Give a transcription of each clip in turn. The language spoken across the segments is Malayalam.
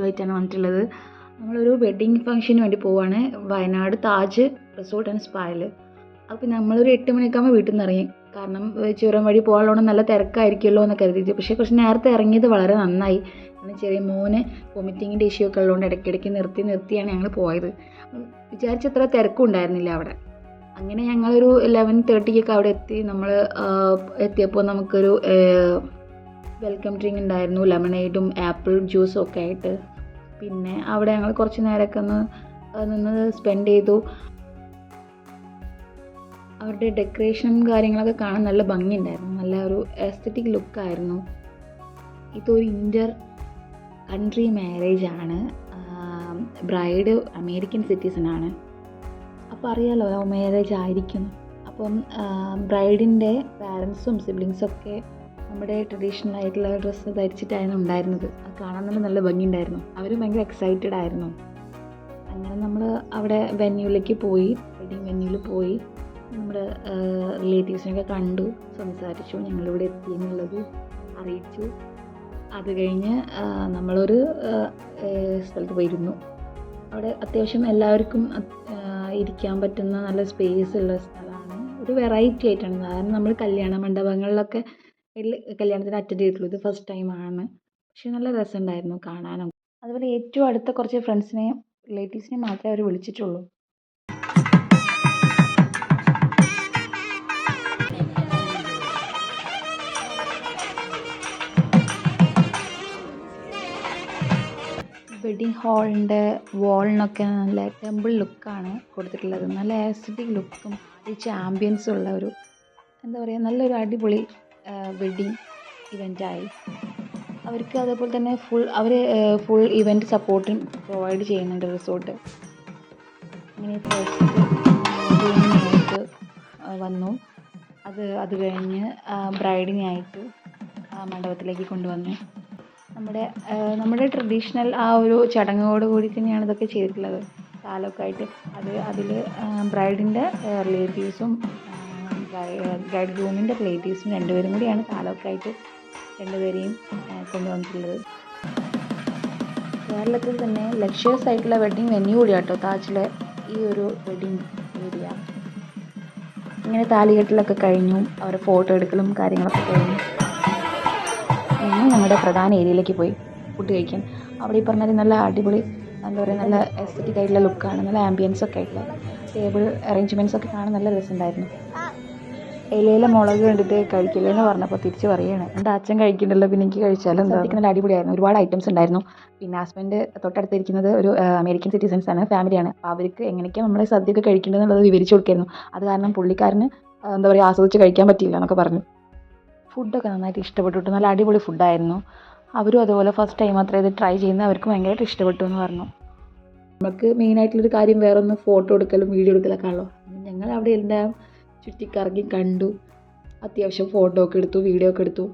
ആയിട്ടാണ് വന്നിട്ടുള്ളത്. നമ്മളൊരു വെഡ്ഡിങ് ഫംഗ്ഷന് വേണ്ടി പോവാണ് വയനാട് താജ് റിസോർട്ട് ആൻഡ് സ്പായിൽ. അപ്പോൾ നമ്മളൊരു 8 മണിയൊക്കെ ആകുമ്പോൾ വീട്ടിൽ നിന്ന് ഇറങ്ങി. കാരണം ചുരം വഴി പോകാനുള്ളതുകൊണ്ട് നല്ല തിരക്കായിരിക്കുമല്ലോ എന്ന് കരുതിയിട്ട്. പക്ഷേ കുറച്ച് നേരത്തെ ഇറങ്ങിയത് വളരെ നന്നായി. കാരണം ചെറിയ മോന് വൊമിറ്റിങ്ങിൻ്റെ ഇഷ്യൂ ഒക്കെ ഉള്ളതുകൊണ്ട് ഇടയ്ക്കിടയ്ക്ക് നിർത്തിയാണ് ഞങ്ങൾ പോയത്. വിചാരിച്ചത്ര തിരക്കും ഉണ്ടായിരുന്നില്ല അവിടെ. അങ്ങനെ ഞങ്ങളൊരു 11:30 അവിടെ എത്തി. നമ്മൾ എത്തിയപ്പോൾ നമുക്കൊരു വെൽക്കം ഡ്രിങ്ക് ഉണ്ടായിരുന്നു, ലെമണേഡും ആപ്പിൾ ജ്യൂസും ഒക്കെ ആയിട്ട്. പിന്നെ അവിടെ ഞങ്ങൾ കുറച്ച് നേരമൊക്കെ നിന്ന് സ്പെൻഡ് ചെയ്തു. അവരുടെ ഡെക്കറേഷനും കാര്യങ്ങളൊക്കെ കാണാൻ നല്ല ഭംഗിയുണ്ടായിരുന്നു, നല്ല ഒരു എസ്തറ്റിക് ലുക്കായിരുന്നു. ഇതൊരു ഇൻ്റർ കൺട്രി മാരേജ് ആണ്. ബ്രൈഡ് അമേരിക്കൻ സിറ്റിസനാണ്. അപ്പോൾ അറിയാലോ ലവ് മാരേജ് ആയിരിക്കും. അപ്പം ബ്രൈഡിൻ്റെ പാരൻസും സിബ്ലിങ്സൊക്കെ നമ്മുടെ ട്രഡീഷണൽ ആയിട്ടുള്ള ഡ്രസ്സ് ധരിച്ചിട്ടായിരുന്നു ഉണ്ടായിരുന്നത്. അത് കാണാൻ നല്ല ഭംഗിയുണ്ടായിരുന്നു. അവർ ഭയങ്കര എക്സൈറ്റഡ് ആയിരുന്നു. അങ്ങനെ നമ്മൾ അവിടെ വെന്യൂവിലേക്ക് പോയി, വെഡിങ് വെന്യൂവിൽ പോയി നമ്മുടെ റിലേറ്റീവ്സിനൊക്കെ കണ്ടു, സംസാരിച്ചു, ഞങ്ങളിവിടെ എത്തി എന്നുള്ളത് അറിയിച്ചു. അത് കഴിഞ്ഞ് നമ്മളൊരു സ്ഥലത്ത് പോയിരുന്നു. അവിടെ അത്യാവശ്യം എല്ലാവർക്കും ഇരിക്കാൻ പറ്റുന്ന നല്ല സ്പേസ് ഉള്ള സ്ഥലമാണ്. ഒരു വെറൈറ്റി ആയിട്ടാണ്. കാരണം നമ്മൾ കല്യാണ മണ്ഡപങ്ങളിലൊക്കെ കല്യാണത്തിന് അറ്റൻഡ് ചെയ്തിട്ടുള്ളൂ. ഇത് ഫസ്റ്റ് ടൈമാണ്. പക്ഷേ നല്ല രസമുണ്ടായിരുന്നു കാണാനും. അതുപോലെ ഏറ്റവും അടുത്ത കുറച്ച് ഫ്രണ്ട്സിനെയും റിലേറ്റീവ്സിനെയും മാത്രമേ അവർ വിളിച്ചിട്ടുള്ളൂ. വെഡ്ഡിങ് ഹാളിൻ്റെ വാളിനൊക്കെ നല്ല ടെമ്പിൾ ലുക്കാണ് കൊടുത്തിട്ടുള്ളത്. നല്ല ആസ്തറ്റിക് ലുക്കും റിച്ച് ആംബിയൻസും ഉള്ള ഒരു എന്താ പറയുക നല്ലൊരു അടിപൊളി വെഡ്ഡിങ് ഇവൻ്റായി. അവർക്ക് അതേപോലെ തന്നെ ഫുൾ ഇവൻറ്റ് സപ്പോർട്ടും പ്രൊവൈഡ് ചെയ്യുന്നുണ്ട് റിസോർട്ട്. അങ്ങനെ ഫസ്റ്റ് വന്നു. അത് കഴിഞ്ഞ് ബ്രൈഡിനെയായിട്ട് മണ്ഡപത്തിലേക്ക് കൊണ്ടുവന്നു. നമ്മുടെ ട്രഡീഷണൽ ആ ഒരു ചടങ്ങോട് കൂടി തന്നെയാണ് ഇതൊക്കെ ചെയ്തിട്ടുള്ളത്. താലമൊക്കെ ആയിട്ട് അതിൽ ബ്രൈഡിൻ്റെ റിലേറ്റീവ്സും ബ്രൈഡ് ഗ്രൂമിൻ്റെ റിലേറ്റീവ്സും രണ്ടുപേരും കൂടിയാണ് താലമൊക്കെ ആയിട്ട് രണ്ടുപേരെയും കൊണ്ടുവന്നിട്ടുള്ളത്. കേരളത്തിൽ തന്നെ ലക്ഷേഴ്സ് ആയിട്ടുള്ള വെഡ്ഡിങ് വെന്യൂ കൂടിയാണ് കേട്ടോ താജിലെ ഈ ഒരു വെഡ്ഡിങ് ഏരിയ. ഇങ്ങനെ താലികെട്ടിലൊക്കെ കഴിഞ്ഞു, അവരുടെ ഫോട്ടോ എടുക്കലും കാര്യങ്ങളൊക്കെ കഴിഞ്ഞു. ഞങ്ങളുടെ പ്രധാന ഏരിയയിലേക്ക് പോയി ഫുഡ് കഴിക്കാൻ. അവിടെ ഈ പറഞ്ഞാൽ നല്ല അടിപൊളി എന്താ പറയുക നല്ല എസ്തറ്റിക് ആയിട്ടുള്ള ലുക്കാണ്, നല്ല ആംബിയൻസ് ഒക്കെ ആയിട്ടുള്ള ടേബിൾ അറേഞ്ച്മെൻറ്റ്സ് ഒക്കെ കാണാൻ നല്ല രസമുണ്ടായിരുന്നു. ഇലയിലെ മുളക് കണ്ടിട്ട് കഴിക്കില്ലെന്ന് പറഞ്ഞപ്പോൾ തിരിച്ച് പറയുകയാണ്, എൻ്റെ അച്ഛൻ കഴിക്കുന്നുണ്ടല്ലോ പിന്നെ എനിക്ക് കഴിച്ചാലും സദ്യക്ക് നല്ല അടിപൊളിയായിരുന്നു. ഒരുപാട് ഐറ്റംസ് ഉണ്ടായിരുന്നു. പിന്നെ ഹസ്ബൻഡ് തൊട്ടടുത്തിരിക്കുന്നത് ഒരു അമേരിക്കൻ സിറ്റിസൺസ് ആണ്, ഫാമിലിയാണ്. അപ്പോൾ അവർക്ക് എങ്ങനെയൊക്കെയാണ് നമ്മൾ സദ്യയൊക്കെ കഴിക്കേണ്ടതെന്നുള്ളത് വിവരിച്ചു കൊടുക്കായിരുന്നു. അത് കാരണം പുള്ളിക്കാരന് എന്താ പറയുക ആസ്വദിച്ച് കഴിക്കാൻ പറ്റിയില്ല എന്നൊക്കെ പറഞ്ഞു. ഫുഡൊക്കെ നന്നായിട്ട് ഇഷ്ടപ്പെട്ടു. നല്ല അടിപൊളി ഫുഡായിരുന്നു. അവരും അതുപോലെ ഫസ്റ്റ് ടൈം അത്ര ഇത് ട്രൈ ചെയ്യുന്നത് അവർക്ക് ഭയങ്കരമായിട്ട് ഇഷ്ടപ്പെട്ടു എന്ന് പറഞ്ഞു. നമുക്ക് മെയിനായിട്ടുള്ളൊരു കാര്യം വേറെ ഒന്ന് ഫോട്ടോ എടുക്കലും വീഡിയോ എടുക്കലൊക്കെ ആണല്ലോ. ഞങ്ങൾ അവിടെ എല്ലാം ചുറ്റിക്കറങ്ങി കണ്ടു, അത്യാവശ്യം ഫോട്ടോ ഒക്കെ എടുത്തു, വീഡിയോ ഒക്കെ എടുത്തു.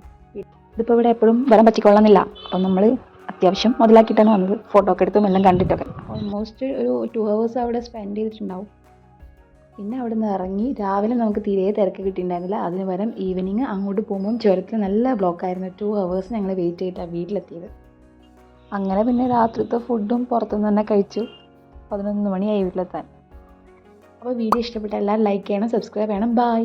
ഇതിപ്പോൾ ഇവിടെ എപ്പോഴും വരാൻ പറ്റിക്കൊള്ളുന്നില്ല. അപ്പം നമ്മൾ അത്യാവശ്യം മുതലാക്കിയിട്ടാണ് വന്നത്. ഫോട്ടോ ഒക്കെ എടുത്തും എല്ലാം കണ്ടിട്ടൊക്കെ ഓൾമോസ്റ്റ് ഒരു 2 hours അവിടെ സ്പെൻഡ് ചെയ്തിട്ടുണ്ടാവും. പിന്നെ അവിടെ നിന്ന് ഇറങ്ങി രാവിലെ നമുക്ക് തീരെ തിരക്ക് കിട്ടിയിട്ടുണ്ടായിരുന്നില്ല. അതിന് പകരം ഈവനിങ് അങ്ങോട്ട് പോകുമ്പം ചുരത്തിൽ നല്ല ബ്ലോക്കായിരുന്നു. 2 hours ഞങ്ങൾ വെയിറ്റ് ചെയ്തിട്ടാണ് വീട്ടിലെത്തിയത്. അങ്ങനെ പിന്നെ രാത്രിത്തെ ഫുഡും പുറത്തുനിന്ന് തന്നെ കഴിച്ചു. 11 മണിയായി വീട്ടിലെത്താൻ. അപ്പോൾ വീഡിയോ ഇഷ്ടപ്പെട്ട എല്ലാവരും ലൈക്ക് ചെയ്യണം, സബ്സ്ക്രൈബ് ചെയ്യണം. ബൈ.